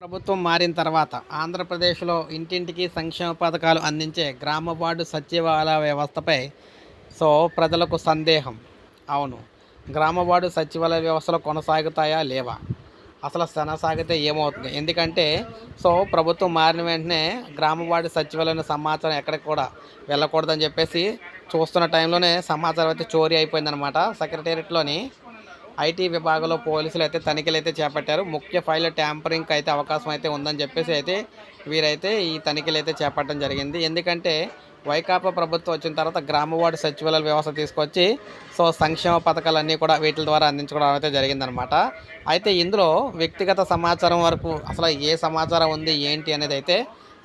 ప్రభుత్వం మారిన తర్వాత ఆంధ్రప్రదేశ్లో ఇంటింటికి సంక్షేమ పథకాలు అందించే గ్రామ వార్డు సచివాలయ వ్యవస్థపై ప్రజలకు సందేహం. అవును. గ్రామ వార్డు సచివాలయ వ్యవస్థలు కొనసాగుతాయా లేవా? అసలు కొనసాగితే ఏమవుతుంది? ఎందుకంటే ప్రభుత్వం మారిన వెంటనే గ్రామ వార్డు సచివాలయం సమాచారం ఎక్కడికి కూడా వెళ్ళకూడదని చెప్పేసి చూస్తున్న టైంలోనే సమాచారం అయితే చోరీ అయిపోయిందనమాట. సెక్రటేరియట్‌లోని ఐటీ విభాగంలో పోలీసులు అయితే తనిఖీలు అయితే చేపట్టారు. ముఖ్య ఫైళ్ళ ట్యాంపరింగ్‌కి అయితే అవకాశం అయితే ఉందని చెప్పేసి అయితే వీరైతే ఈ తనిఖీలు అయితే చేపట్టడం జరిగింది. ఎందుకంటే వైకాపా ప్రభుత్వం వచ్చిన తర్వాత గ్రామ వార్డు సచివాలయాల వ్యవస్థ తీసుకొచ్చి సంక్షేమ పథకాలన్నీ కూడా వీటిల ద్వారా అందించుకోవడం అయితే జరిగిందనమాట. అయితే ఇందులో వ్యక్తిగత సమాచారం వరకు అసలు ఏ సమాచారం ఉంది ఏంటి అనేది అయితే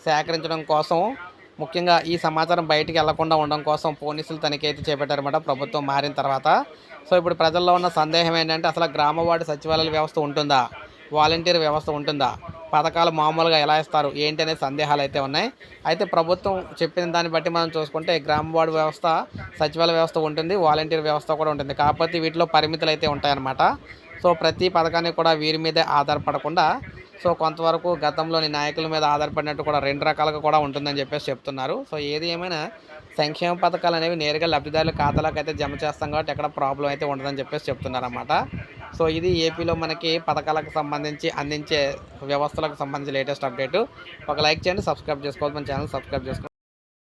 సేకరించడం కోసం ముఖ్యంగా ఈ సమాచారం బయటికి వెళ్లకుండా ఉండడం కోసం పోలీసులు తనిఖీ అయితే చేపట్టారన్నమాట ప్రభుత్వం మారిన తర్వాత. ఇప్పుడు ప్రజల్లో ఉన్న సందేహం ఏంటంటే అసలు గ్రామ వార్డు సచివాలయ వ్యవస్థ ఉంటుందా? వాలంటీర్ వ్యవస్థ ఉంటుందా? పథకాలు మామూలుగా ఎలా ఇస్తారు? ఏంటి అనే సందేహాలు అయితే ఉన్నాయి. అయితే ప్రభుత్వం చెప్పిన దాన్ని బట్టి మనం చూసుకుంటే గ్రామ వార్డు వ్యవస్థ, సచివాలయ వ్యవస్థ ఉంటుంది. వాలంటీర్ వ్యవస్థ కూడా ఉంటుంది. కాకపోతే వీటిలో పరిమితులు అయితే ఉంటాయన్నమాట. ప్రతి పథకాన్ని కూడా వీరి మీదే ఆధారపడకుండా కొంతవరకు గతంలోని నాయకుల మీద ఆధారపడినట్టు కూడా 2 రకాలుగా కూడా ఉంటుందని చెప్పేసి చెప్తున్నారు. ఏది ఏమైనా సంక్షేమ పథకాలు అనేవి నేరుగా లబ్ధిదారుల ఖాతాలోకి అయితే జమ చేస్తాం కాబట్టి ఎక్కడ ప్రాబ్లం అయితే ఉండదని చెప్పేసి చెప్తున్నారన్నమాట. ఇది ఏపీలో మనకి పథకాలకు సంబంధించి అందించే వ్యవస్థలకు సంబంధించి లేటెస్ట్ అప్డేటు. ఒక లైక్ చేయండి, సబ్స్క్రైబ్ చేసుకోవాలి, మన ఛానల్ సబ్స్క్రైబ్ చేసుకోండి.